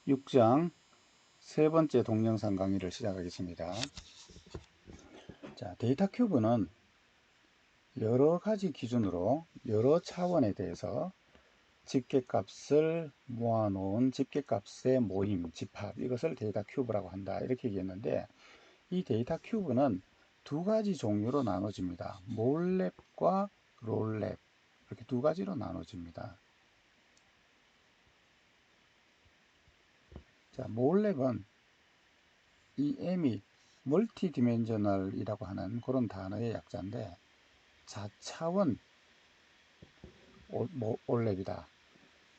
6장 세 번째 동영상 강의를 시작하겠습니다. 자, 데이터 큐브는 여러 가지 기준으로 여러 차원에 대해서 집계값을 모아놓은 집계값의 모임, 집합, 이것을 데이터 큐브라고 한다, 이렇게 얘기했는데, 이 데이터 큐브는 두 가지 종류로 나눠집니다. 몰랩과 롤랩, 이렇게 두 가지로 나눠집니다. 자, 몰랩은 이 M이 멀티 디멘셔널이라고 하는 그런 단어의 약자인데, 자차원 올랩이다,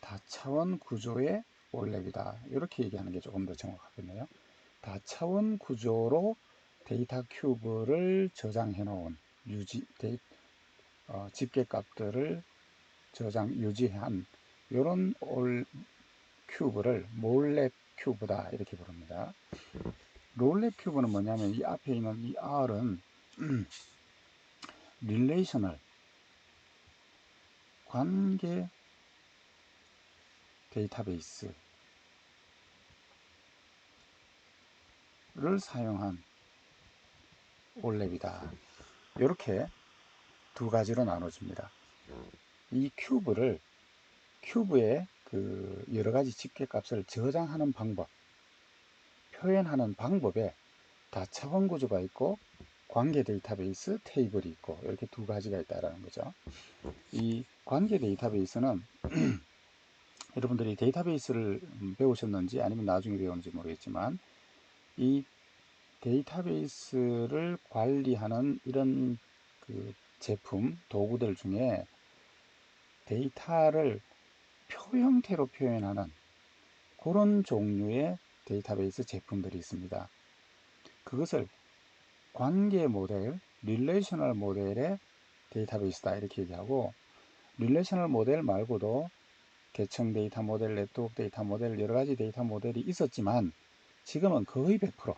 다차원 구조의 올랩이다, 이렇게 얘기하는 게 조금 더 정확하겠네요. 다차원 구조로 데이터 큐브를 저장해 놓은 집계값들을 유지한 이런 큐브를 몰랩 큐브다, 이렇게 부릅니다. 롤랩 큐브는 뭐냐면, 이 앞에 있는 이 R은 릴레이셔널, 관계 데이터베이스를 사용한 올랩이다, 이렇게 두 가지로 나눠집니다. 이 큐브의 그 여러 가지 집계값을 저장하는 방법, 표현하는 방법에 다차원 구조가 있고 관계 데이터베이스 테이블이 있고, 이렇게 두 가지가 있다라는 거죠. 이 관계 데이터베이스는 여러분들이 데이터베이스를 배우셨는지 아니면 나중에 배우는지 모르겠지만, 이 데이터베이스를 관리하는 이런 그 제품, 도구들 중에 데이터를 표 형태로 표현하는 그런 종류의 데이터베이스 제품들이 있습니다. 그것을 관계 모델, 릴레이셔널 모델의 데이터베이스다, 이렇게 얘기하고, 릴레이셔널 모델 말고도 계층 데이터 모델, 네트워크 데이터 모델, 여러 가지 데이터 모델이 있었지만 지금은 거의 100%,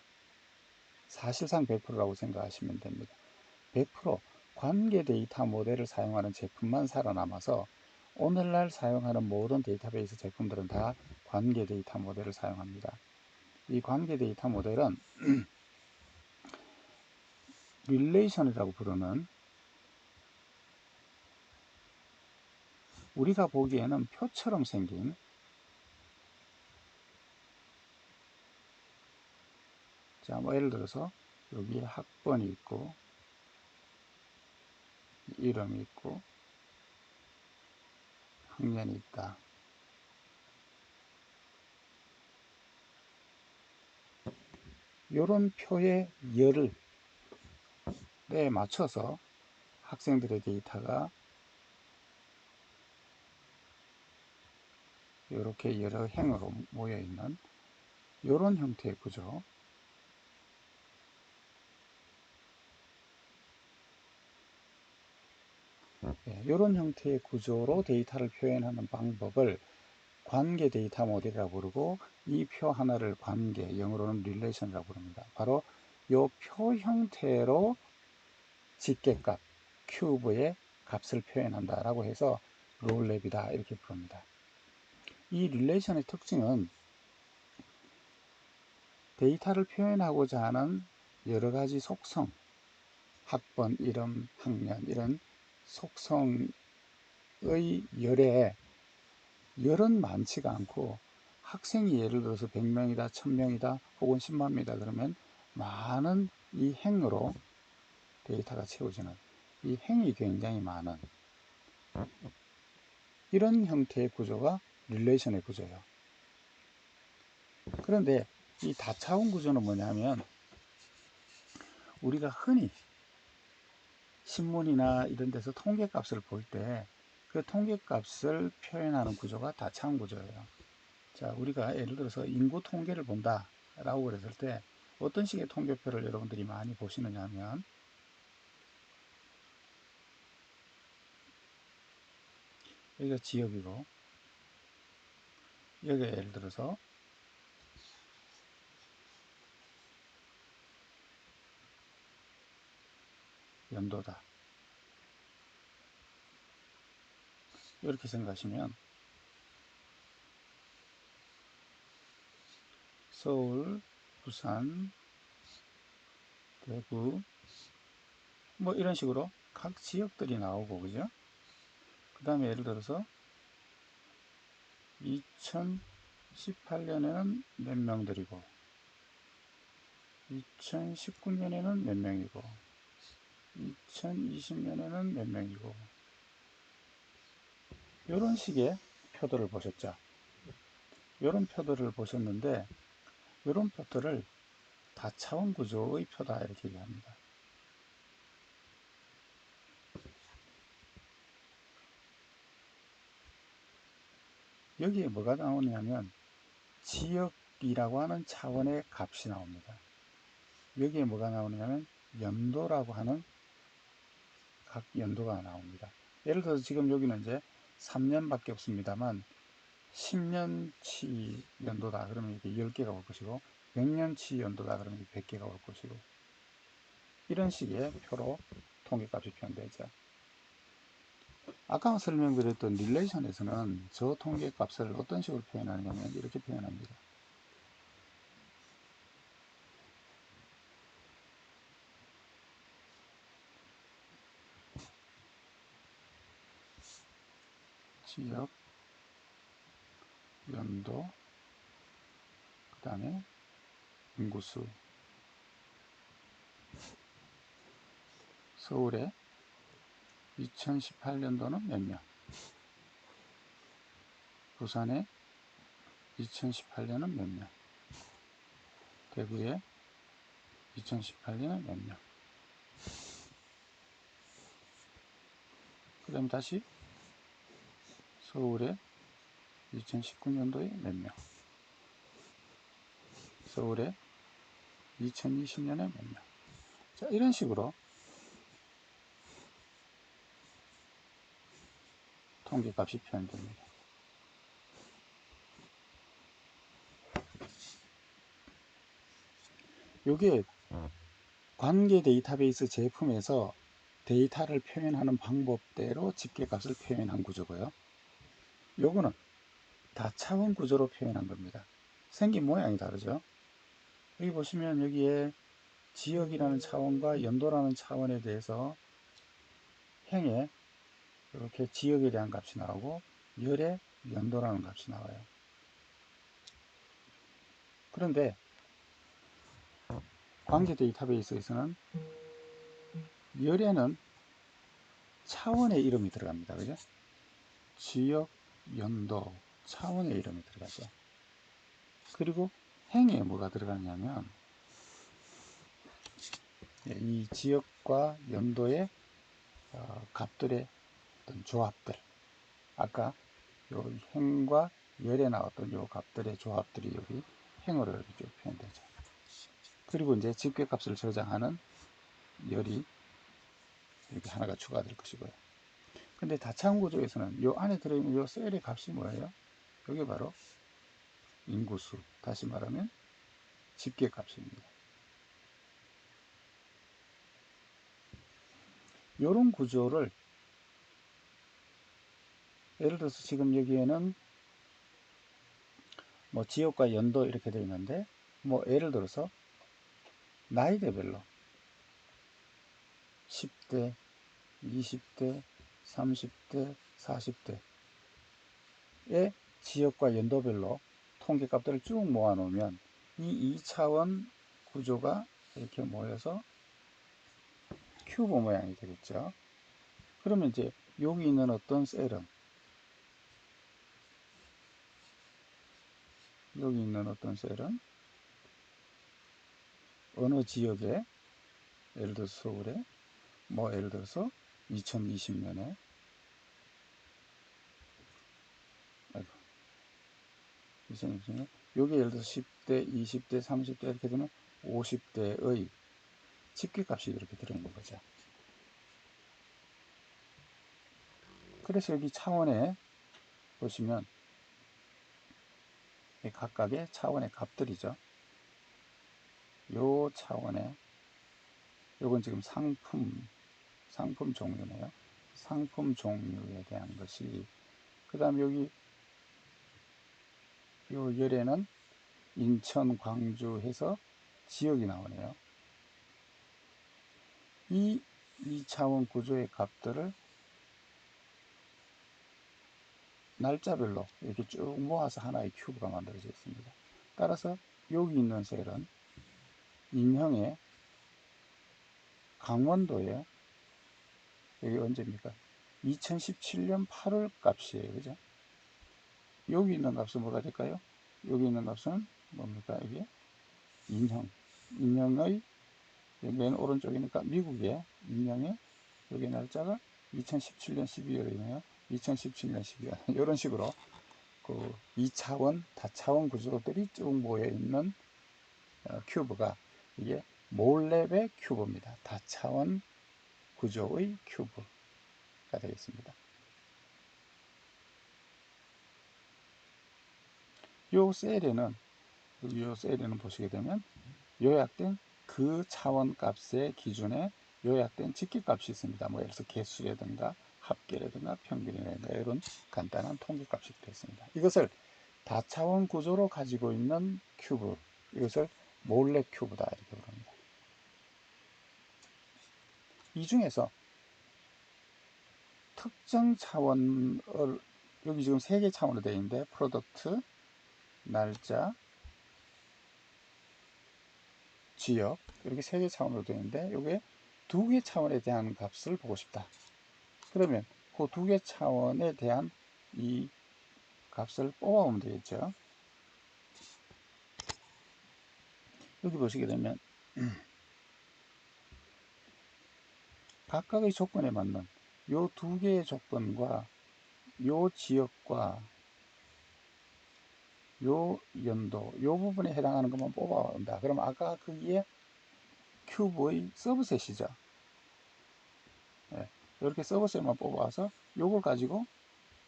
사실상 100%라고 생각하시면 됩니다. 100% 관계 데이터 모델을 사용하는 제품만 살아남아서 오늘날 사용하는 모든 데이터베이스 제품들은 다 관계 데이터 모델을 사용합니다. 이 관계 데이터 모델은 릴레이션이라고 부르는, 우리가 보기에는 표처럼 생긴, 자, 뭐 예를 들어서 여기에 학번이 있고 이름이 있고 학년이 있다, 이런 표의 열에 맞춰서 학생들의 데이터가 이렇게 여러 행으로 모여 있는 이런 형태의 구조, 이런 형태의 구조로 데이터를 표현하는 방법을 관계 데이터 모델이라고 부르고, 이 표 하나를 관계, 영어로는 릴레이션이라고 부릅니다. 바로 이 표 형태로 집계값, 큐브의 값을 표현한다라고 해서 롤랩이다, 이렇게 부릅니다. 이 릴레이션의 특징은 데이터를 표현하고자 하는 여러 가지 속성, 학번, 이름, 학년, 이런 속성의 열은 많지가 않고, 학생이 예를 들어서 100명이다, 1000명이다, 혹은 10만명이다 그러면 많은 이 행으로 데이터가 채워지는, 이 행이 굉장히 많은 이런 형태의 구조가 릴레이션의 구조예요. 그런데 이 다차원 구조는 뭐냐면, 우리가 흔히 신문이나 이런 데서 통계값을 볼 때 그 통계값을 표현하는 구조가 다차원 구조예요. 자, 우리가 예를 들어서 인구 통계를 본다 라고 그랬을 때 어떤 식의 통계표를 여러분들이 많이 보시느냐 하면, 여기가 지역이고, 여기가 예를 들어서 연도다, 이렇게 생각하시면, 서울, 부산, 대구, 뭐 이런 식으로 각 지역들이 나오고, 그죠? 그 다음에 예를 들어서 2018년에는 몇 명들이고 2019년에는 몇 명이고 2020년에는 몇 명이고, 이런 식의 표들을 보셨죠. 이런 표들을 보셨는데, 이런 표들을 다차원 구조의 표다 이렇게 얘기합니다. 여기에 뭐가 나오냐면 지역이라고 하는 차원의 값이 나옵니다. 여기에 뭐가 나오냐면 연도라고 하는 각 연도가 나옵니다. 예를 들어서 지금 여기는 이제 3년밖에 없습니다만 10년치 연도다 그러면 이게 10개가 올 것이고, 100년치 연도다 그러면 100개가 올 것이고, 이런 식의 표로 통계값이 표현되죠. 아까 설명드렸던 릴레이션에서는 저 통계값을 어떤 식으로 표현하냐면 이렇게 표현합니다. 지역, 연도, 그 다음에 인구수. 서울의 2018년도는 몇 명, 부산의 2018년은 몇 명, 대구의 2018년은 몇 명, 그 다음에 다시 서울의 2019년도에 몇 명, 서울의 2020년에 몇 명. 자, 이런 식으로 통계값이 표현됩니다. 이게 관계 데이터베이스 제품에서 데이터를 표현하는 방법대로 집계값을 표현한 구조고요. 요거는 다차원 구조로 표현한 겁니다. 생긴 모양이 다르죠. 여기 보시면 여기에 지역이라는 차원과 연도라는 차원에 대해서 행에 이렇게 지역에 대한 값이 나오고 열에 연도라는 값이 나와요. 그런데 관계 데이터베이스에서는 열에는 차원의 이름이 들어갑니다. 그죠? 지역, 연도, 차원의 이름이 들어가죠. 그리고 행에 뭐가 들어가냐면 이 지역과 연도의 값들의 어떤 조합들, 아까 요 행과 열에 나왔던 요 값들의 조합들이 여기 행으로 이렇게 쭉 표현되죠. 그리고 이제 집계값을 저장하는 열이 이렇게 하나가 추가될 것이고요. 근데 다차원 구조에서는 요 안에 들어있는 요 셀의 값이 뭐예요? 이게 바로 인구수, 다시 말하면 집계값입니다. 요런 구조를 예를 들어서 지금 여기에는 뭐 지역과 연도 이렇게 되어 있는데, 뭐 예를 들어서 나이대별로 10대, 20대, 30대, 40대의 지역과 연도별로 통계값들을 쭉 모아 놓으면 이 2차원 구조가 이렇게 모여서 큐브 모양이 되겠죠. 그러면 이제 여기 있는 어떤 셀은 어느 지역에, 예를 들어서 서울에, 뭐 예를 들어서 2020년에 여기 예를 들어서 10대, 20대, 30대 이렇게 되면 50대의 집계값이 이렇게 들어있는 거죠. 그래서 여기 차원에 보시면 각각의 차원의 값들이죠. 요 차원에, 요건 지금 상품 종류네요. 상품 종류에 대한 것이, 그 다음에 여기 요 열에는 인천, 광주 해서 지역이 나오네요. 이 2차원 구조의 값들을 날짜별로 이렇게 쭉 모아서 하나의 큐브가 만들어져 있습니다. 따라서 여기 있는 셀은 인형의 강원도에, 여기 언제입니까? 2017년 8월 값이에요. 그죠? 여기 있는 값은 뭐가 될까요? 여기 있는 값은 뭡니까? 이게 인형의 맨 오른쪽이니까 미국의 인형의 여기 날짜가 2017년 12월이네요. 2017년 12월 이런 식으로 그 2차원, 다차원 구조들이 쭉 모여 있는 큐브가 이게 몰랩의 큐브입니다. 다차원 구조의 큐브가 되겠습니다. 요 셀에는 보시게 되면 요약된 그 차원 값의 기준에 요약된 직계값이 있습니다. 뭐 예를 들어서 개수라든가 합계라든가 평균이라든가 이런 간단한 통계값이 들어있습니다. 이것을 다차원 구조로 가지고 있는 큐브, 이것을 몰래 큐브다 이렇게 부릅니다. 이 중에서 특정 차원을, 여기 지금 3개 차원으로 되어 있는데 프로덕트, 날짜, 지역 이렇게 3개 차원으로 되어 있는데 이게 2개 차원에 대한 값을 보고 싶다. 그러면 그 2개 차원에 대한 이 값을 뽑아오면 되겠죠. 여기 보시게 되면 각각의 조건에 맞는 요 2개의 조건과 요 지역과 요 연도, 요 부분에 해당하는 것만 뽑아온다. 그럼 아까 거기에 큐브의 서브셋이죠. 예, 이렇게 서브셋만 뽑아서 요걸 가지고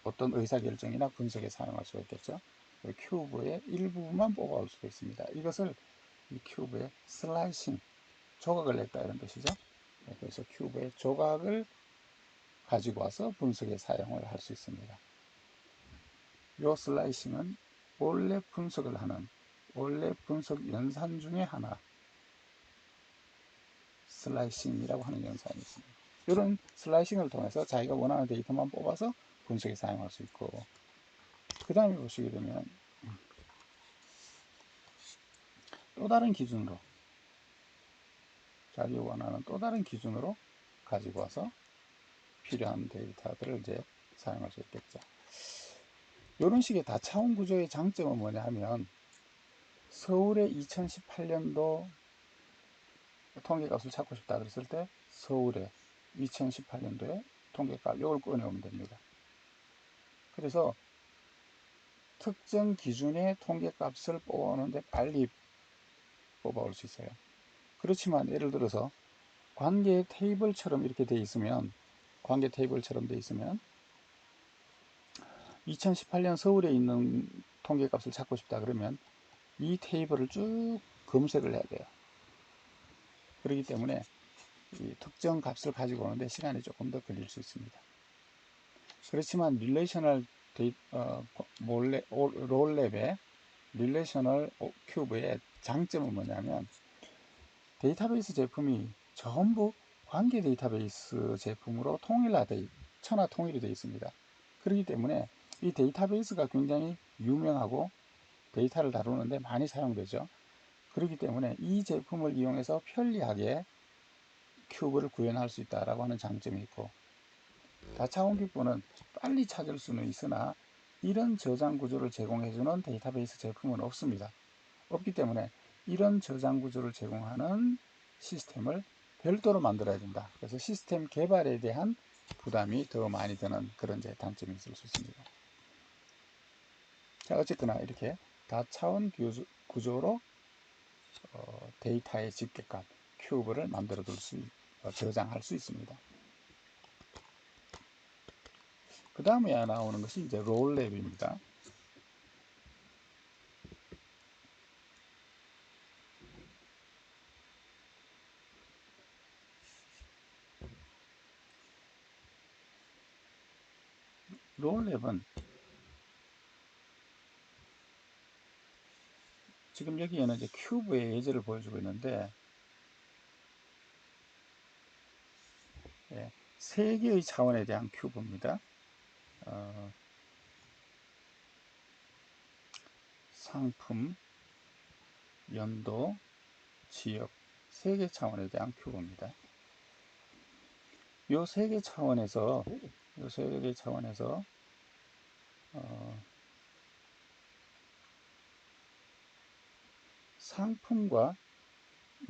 어떤 의사결정이나 분석에 사용할 수가 있겠죠. 큐브의 일부분만 뽑아올 수가 있습니다. 이것을 이 큐브의 슬라이싱, 조각을 냈다 이런 뜻이죠. 그래서 큐브의 조각을 가지고 와서 분석에 사용을 할 수 있습니다. 이 슬라이싱은 원래 분석을 하는 원래 분석 연산 중에 하나, 슬라이싱이라고 하는 연산이 있습니다. 이런 슬라이싱을 통해서 자기가 원하는 데이터만 뽑아서 분석에 사용할 수 있고, 그 다음에 보시게 되면 또 다른 기준으로, 자기 원하는 또 다른 기준으로 가지고 와서 필요한 데이터들을 이제 사용할 수 있겠죠. 이런 식의 다차원 구조의 장점은 뭐냐 하면, 서울의 2018년도 통계값을 찾고 싶다 그랬을 때 서울의 2018년도에 통계값 이걸 꺼내오면 됩니다. 그래서 특정 기준의 통계값을 뽑아오는데 빨리 뽑아올 수 있어요. 그렇지만 예를 들어서 관계 테이블처럼 이렇게 돼 있으면, 관계 테이블처럼 돼 있으면 2018년 서울에 있는 통계값을 찾고 싶다 그러면 이 테이블을 쭉 검색을 해야 돼요. 그렇기 때문에 이 특정 값을 가지고 오는데 시간이 조금 더 걸릴 수 있습니다. 그렇지만 릴레이셔널 롤랩의 릴레이셔널 큐브의 장점은 뭐냐면, 데이터베이스 제품이 전부 관계 데이터베이스 제품으로 천하 통일이 되어 있습니다. 그렇기 때문에 이 데이터베이스가 굉장히 유명하고 데이터를 다루는데 많이 사용되죠. 그렇기 때문에 이 제품을 이용해서 편리하게 큐브를 구현할 수 있다라고 하는 장점이 있고, 다차원 큐브는 빨리 찾을 수는 있으나 이런 저장 구조를 제공해주는 데이터베이스 제품은 없습니다. 없기 때문에 이런 저장 구조를 제공하는 시스템을 별도로 만들어야 된다. 그래서 시스템 개발에 대한 부담이 더 많이 드는 그런 단점이 있을 수 있습니다. 자, 어쨌거나 이렇게 다차원 구조로 데이터의 집계값 큐브를 만들어 둘 수, 저장할 수 있습니다. 그 다음에 나오는 것이 이제 롤랩입니다. 롤랩은 지금 여기에는 이제 큐브의 예제를 보여주고 있는데, 예, 세 개의 차원에 대한 큐브입니다. 상품, 연도, 지역, 세 개 차원에 대한 큐브입니다. 요 세 개 차원에서 상품과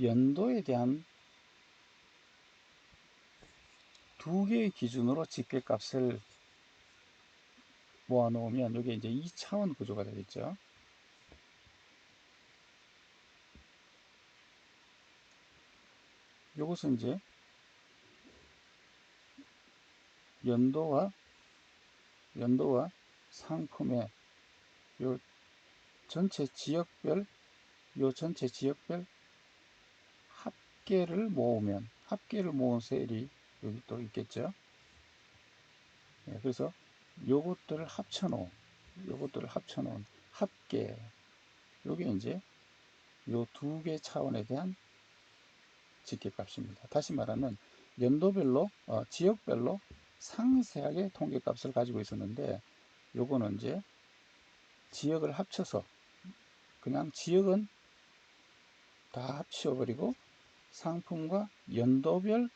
연도에 대한 두 개의 기준으로 집계값을 모아 놓으면 이게 이제 2차원 구조가 되겠죠. 요것은 이제 연도와 상품의 요 전체 지역별 합계를 모으면, 합계를 모은 셀이 여기 또 있겠죠. 예, 그래서 요것들을 합쳐놓은 합계, 요게 이제 요 두 개 차원에 대한 집계값입니다. 다시 말하면 연도별로 지역별로 상세하게 통계값을 가지고 있었는데, 요거는 이제 지역을 합쳐서 그냥 지역은 다 합쳐버리고 상품과 연도별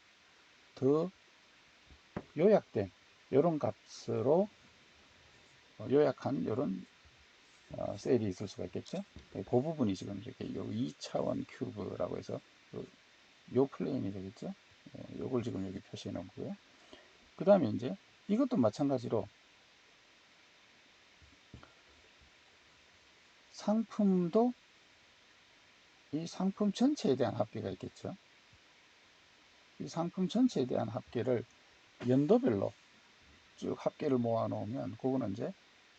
더 요약된 이런 값으로 요약한 이런 셀이 있을 수가 있겠죠. 그 부분이 지금 이렇게 요 2차원 큐브라고 해서 요 플레인이 되겠죠. 요걸 지금 여기 표시해 놓고요. 그 다음에 이제 이것도 마찬가지로 상품도 이 상품 전체에 대한 합계가 있겠죠. 이 상품 전체에 대한 합계를 연도별로 쭉 합계를 모아 놓으면 그거는 이제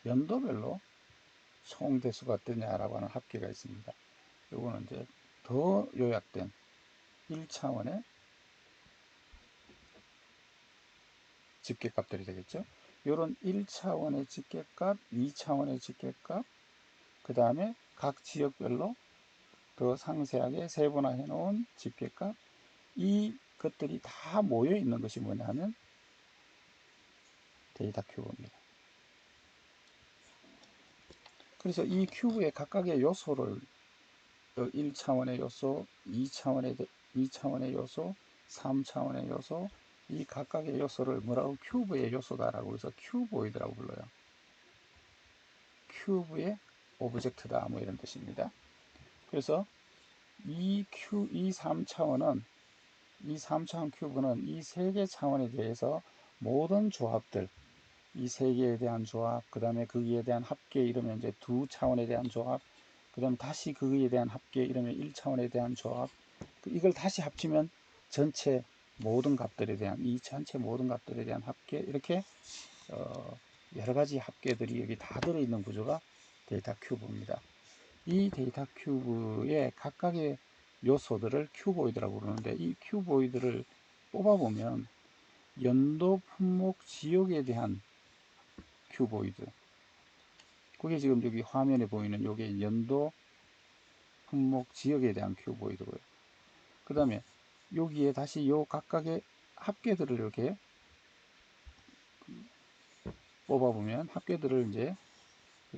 연도별로 총 대수가 어떠냐라고 하는 합계가 있습니다. 요거는 이제 더 요약된 1차원의 집계값들이 되겠죠. 요런 1차원의 집계값, 2차원의 집계값, 그 다음에 각 지역별로 더 상세하게 세분화해 놓은 집계값, 이것들이 다 모여 있는 것이 뭐냐면 데이터 큐브입니다. 그래서 이 큐브의 각각의 요소를 1차원의 요소, 2차원의 요소, 3차원의 요소, 이 각각의 요소를 뭐라고 큐브의 요소다라고 해서 큐보이드라고 불러요. 큐브의 오브젝트다, 뭐 이런 뜻입니다. 그래서 이 3차원은 이 3차원 큐브는 이 세 개 차원에 대해서 모든 조합들, 이 세 개에 대한 조합, 그 다음에 거기에 대한 합계, 이러면 이제 2차원에 대한 조합, 그 다음에 다시 거기에 대한 합계, 이러면 1차원에 대한 조합, 이걸 다시 합치면 전체 모든 값들에 대한, 이 전체 모든 값들에 대한 합계, 이렇게 여러 가지 합계들이 여기 다 들어있는 구조가 데이터 큐브입니다. 이 데이터 큐브의 각각의 요소들을 큐보이드라고 부르는데, 이 큐보이드를 뽑아보면 연도, 품목, 지역에 대한 큐보이드, 그게 지금 여기 화면에 보이는 요게 연도, 품목, 지역에 대한 큐보이드고요. 그 다음에 여기에 다시 요 각각의 합계들을 이렇게 뽑아보면, 합계들을 이제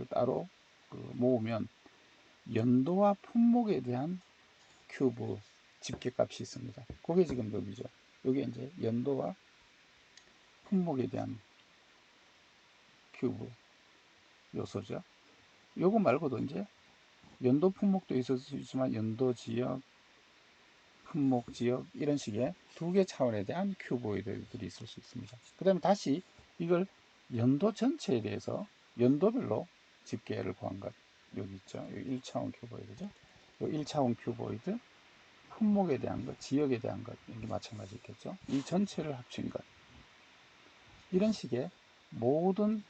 따로 모으면 연도와 품목에 대한 큐브 집계값이 있습니다. 그게 지금 여기죠. 여기 이제 연도와 품목에 대한 큐브 요소죠. 요거 말고도 이제 연도 품목도 있을 수 있지만 연도 지역, 품목 지역, 이런 식의 두 개 차원에 대한 큐보이드들이 있을 수 있습니다. 그 다음에 다시 이걸 연도 전체에 대해서 연도별로 집계를 구한 것, 여기 있죠. 여기 1차원 큐보이드죠. 요 1차원 큐보이드, 품목에 대한 것, 지역에 대한 것, 이게 마찬가지 있겠죠. 이 전체를 합친 것, 이런 식의 모든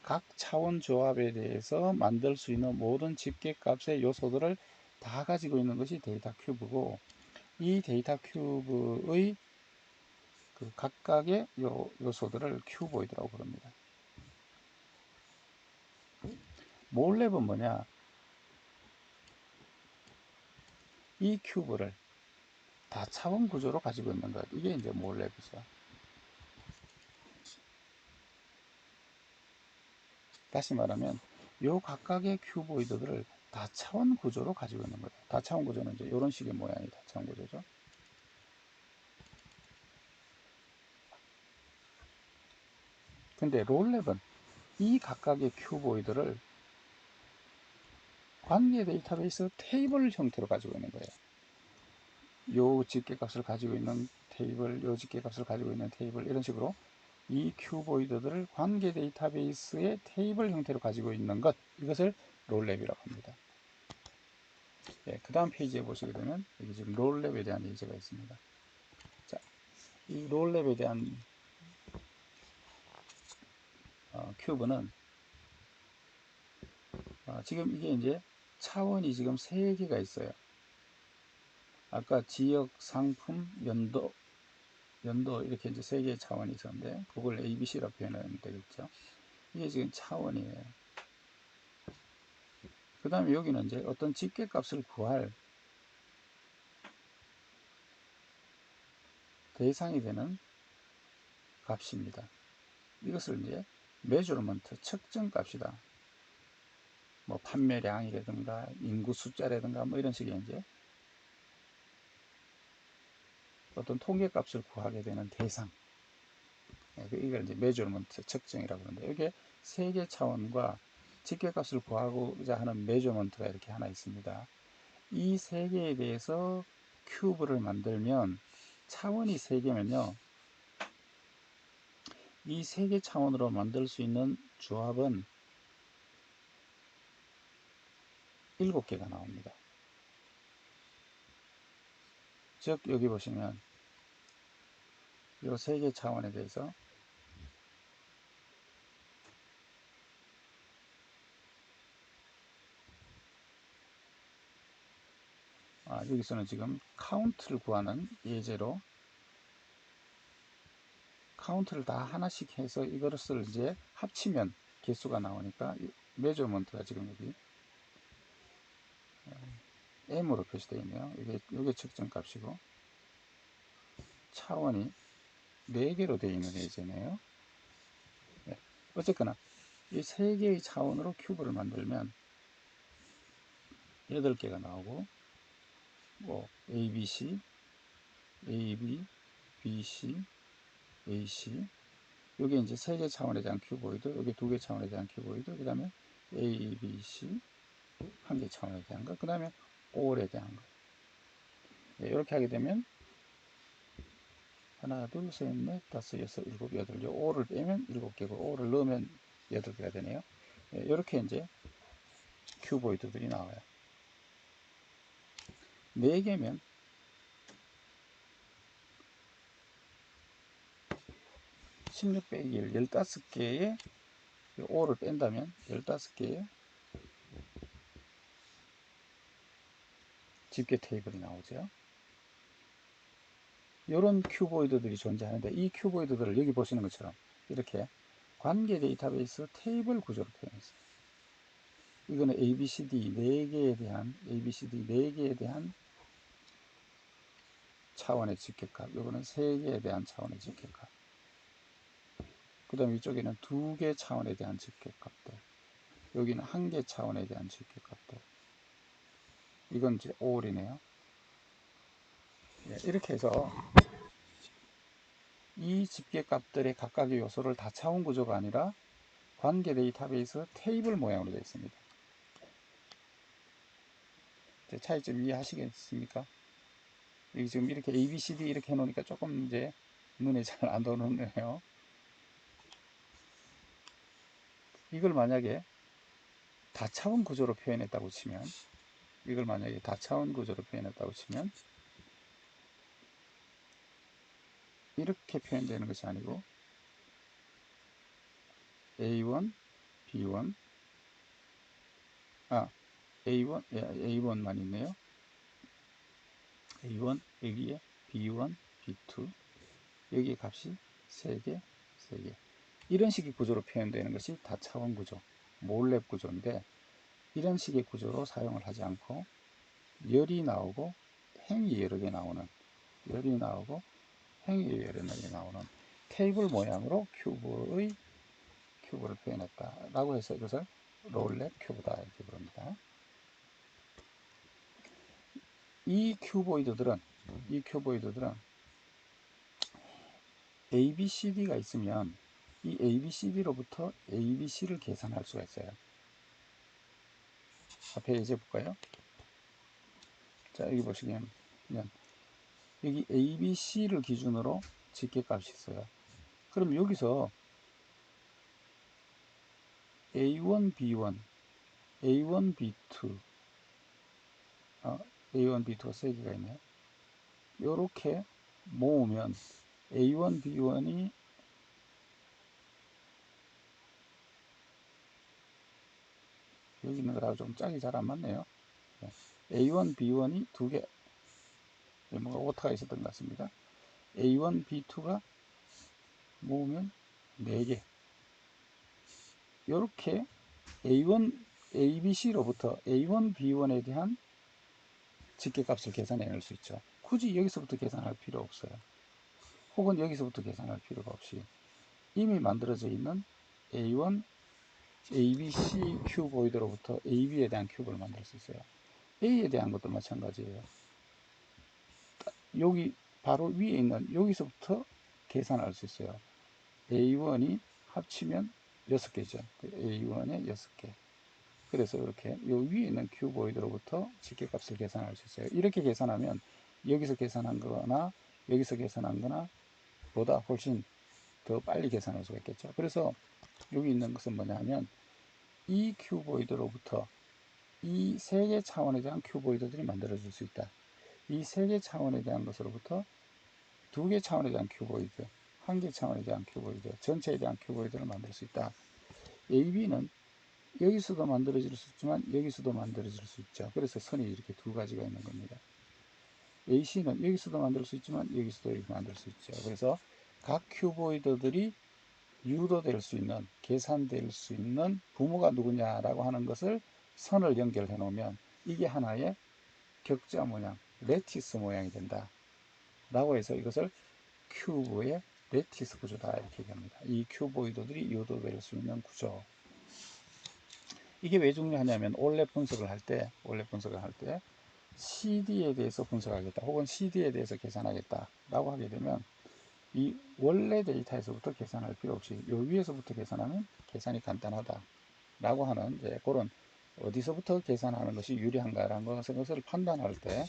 각 차원 조합에 대해서 만들 수 있는 모든 집계값의 요소들을 다 가지고 있는 것이 데이터 큐브고, 이 데이터 큐브의 그 각각의 요소들을 큐보이드라고 부릅니다. 몰랩은 뭐냐? 이 큐브를 다차원 구조로 가지고 있는 것, 이게 이제 몰랩이죠. 다시 말하면 요 각각의 큐보이드들을 다차원 구조로 가지고 있는 거예요. 다차원 구조는 이제 이런 식의 모양이 다차원 구조죠. 근데 롤랩은 이 각각의 큐보이드를 관계 데이터베이스 테이블 형태로 가지고 있는 거예요. 요 집계값을 가지고 있는 테이블, 요 집계값을 가지고 있는 테이블, 이런 식으로 이 큐보이드들을 관계 데이터베이스의 테이블 형태로 가지고 있는 것, 이것을 롤랩이라고 합니다. 예, 그 다음 페이지에 보시게 되면 여기 지금 롤랩에 대한 예제가 있습니다. 자, 이 롤랩에 대한 큐브는 지금 이게 이제 차원이 지금 3개가 있어요. 아까 지역, 상품, 연도 이렇게 이제 3개의 차원이 있었는데 그걸 ABC라고 표현하면 되겠죠. 이게 지금 차원이에요. 그 다음에 여기는 이제 어떤 집계값을 구할 대상이 되는 값입니다. 이것을 이제 메저먼트, 측정 값이다. 뭐 판매량이라든가 인구 숫자라든가 뭐 이런 식의 이제 어떤 통계 값을 구하게 되는 대상, 이걸 이제 메저먼트, 측정이라고 하는데, 이게 세계 차원과 집계값을 구하고자 하는 메저먼트가 이렇게 하나 있습니다. 이 세 개에 대해서 큐브를 만들면, 차원이 3개면요 이 3개 차원으로 만들 수 있는 조합은 7개가 나옵니다. 즉 여기 보시면 이 3개 차원에 대해서 여기서는 지금 카운트를 구하는 예제로 카운트를 다 하나씩 해서 이것을 이제 합치면 개수가 나오니까 메저먼트가 지금 여기 M으로 표시되어 있네요. 이게 측정 값이고 차원이 4개로 되어 있는 예제네요. 네. 어쨌거나 이 3개의 차원으로 큐브를 만들면 8개가 나오고 뭐 ABC, AB, BC, AC, 여기 이제 3개 차원에 대한 큐보이드, 여기 2개 차원에 대한 큐보이드, 그 다음에 ABC, 1개 차원에 대한 것, 그 다음에 all에 대한 것. 네, 이렇게 하게 되면 하나, 둘, 셋, 넷, 다섯, 여섯, 일곱, 여덟, 5를 빼면 7개고 5를 넣으면 8개가 되네요. 네, 이렇게 이제 큐보이드들이 나와요. 4개면 16 빼기 1, 15개의 5를 뺀다면 15개의 집계 테이블이 나오죠. 이런 큐보이드들이 존재하는데 이 큐보이드들을 여기 보시는 것처럼 이렇게 관계 데이터베이스 테이블 구조로 표현했어요. 이거는 ABCD 4개에 대한 차원의 집계값, 이거는 3개에 대한 차원의 집계값, 그 다음에 이쪽에는 2개 차원에 대한 집계값들, 여기는 1개 차원에 대한 집계값들, 이건 이제 all이네요. 이렇게 해서 이 집계값들의 각각의 요소를 다차원 구조가 아니라 관계 데이터베이스 테이블 모양으로 되어 있습니다. 차이점 이해하시겠습니까? 여기 지금 이렇게 ABCD 이렇게 해놓으니까 조금 이제 눈에 잘 안 들어오네요. 이걸 만약에 다차원 구조로 표현했다고 치면, 이렇게 표현되는 것이 아니고 A1, B1, A1만 있네요. A1, 여기에 B1, B2, 여기에 값이 3개, 3개. 이런 식의 구조로 표현되는 것이 다차원 구조, 몰랩 구조인데, 이런 식의 구조로 사용을 하지 않고 열이 나오고 행이 여러 개 나오는, 열이 나오고 행이 여러 개 나오는 테이블 모양으로 큐브를 표현했다 라고 해서 이것을 롤렛 큐브다 이렇게 부릅니다. 이 큐보이드들은 ABCD가 있으면 이 ABCD로부터 ABC를 계산할 수가 있어요. 앞에 이제 볼까요? 자, 여기 보시면 여기 ABC를 기준으로 집계값이 있어요. 그럼 여기서 A1, B1, A1, B2, A1, B2가 세 개가 있네요. 이렇게 모으면 A1, B1이 여기 있는 거랑 좀 짝이 잘 안 맞네요. A1, B1이 두 개, 뭔가 오타가 있었던 것 같습니다. A1, B2가 모으면 4개. 이렇게 A1, ABC로부터 A1, B1에 대한 집계값을 계산해낼 수 있죠. 굳이 여기서부터 계산할 필요 없어요. 혹은 여기서부터 계산할 필요가 없이 이미 만들어져 있는 A1, ABC 큐보이드로부터 AB에 대한 큐브를 만들 수 있어요. A에 대한 것도 마찬가지예요. 여기 바로 위에 있는 여기서부터 계산할 수 있어요. A1이 합치면 6개죠. A1에 6개. 그래서 이렇게 요 위에 있는 큐보이드로부터 집계값을 계산할 수 있어요. 이렇게 계산하면 여기서 계산한 거나 여기서 계산한 거나 보다 훨씬 더 빨리 계산할 수가 있겠죠. 그래서 여기 있는 것은 뭐냐면 이 큐보이드로부터 이 세 개 차원에 대한 큐보이드들이 만들어질 수 있다. 이 세 개 차원에 대한 것으로부터 두 개 차원에 대한 큐보이드, 한 개 차원에 대한 큐보이드, 전체에 대한 큐보이드를 만들 수 있다. AB는 여기서도 만들어질 수 있지만 여기서도 만들어질 수 있죠. 그래서 선이 이렇게 두 가지가 있는 겁니다. AC는 여기서도 만들 수 있지만 여기서도 이렇게 만들 수 있죠. 그래서 각 큐보이드들이 유도될 수 있는, 계산될 수 있는 부모가 누구냐라고 하는 것을 선을 연결해 놓으면 이게 하나의 격자 모양, 레티스 모양이 된다 라고 해서 이것을 큐브의 레티스 구조다 이렇게 얘기합니다. 이 큐보이드들이 유도될 수 있는 구조. 이게 왜 중요하냐면 원래 분석을 할 때 CD에 대해서 분석하겠다 혹은 CD에 대해서 계산하겠다 라고 하게 되면 이 원래 데이터에서부터 계산할 필요 없이 요 위에서부터 계산하면 계산이 간단하다 라고 하는 이제 그런 어디서부터 계산하는 것이 유리한가라는 것을 판단할 때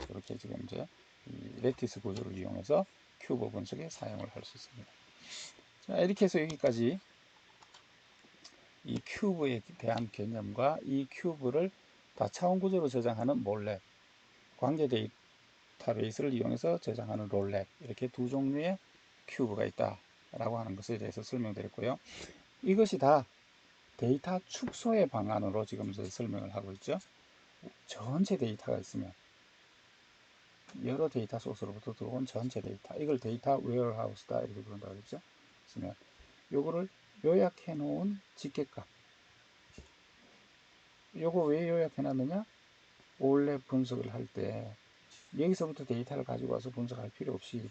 이렇게 지금 이제 이 레티스 구조를 이용해서 큐브 분석에 사용을 할 수 있습니다. 자, 이렇게 해서 여기까지 이 큐브에 대한 개념과 이 큐브를 다차원 구조로 저장하는 몰랩, 관계 데이터베이스를 이용해서 저장하는 롤랩, 이렇게 두 종류의 큐브가 있다 라고 하는 것에 대해서 설명드렸고요. 이것이 다 데이터 축소의 방안으로 지금 설명을 하고 있죠. 전체 데이터가 있으면 여러 데이터 소스로부터 들어온 전체 데이터, 이걸 데이터 웨어하우스다 이렇게 부른다고 그랬죠. 있으면 요거를 요약해 놓은 집계값, 요거 왜 요약해 놨느냐, 원래 분석을 할 때 여기서부터 데이터를 가지고 와서 분석할 필요 없이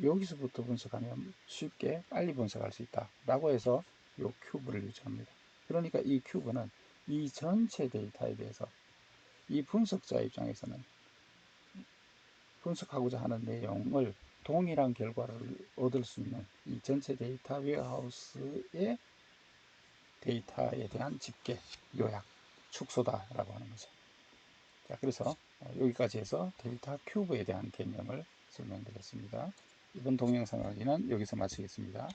여기서부터 분석하면 쉽게 빨리 분석할 수 있다 라고 해서 이 큐브를 유지합니다. 그러니까 이 큐브는 이 전체 데이터에 대해서 이 분석자 입장에서는 분석하고자 하는 내용을 동일한 결과를 얻을 수 있는 이 전체 데이터 웨어하우스의 데이터에 대한 집계, 요약, 축소다라고 하는 거죠. 자, 그래서 여기까지 해서 데이터 큐브에 대한 개념을 설명드렸습니다. 이번 동영상 강의는 여기서 마치겠습니다.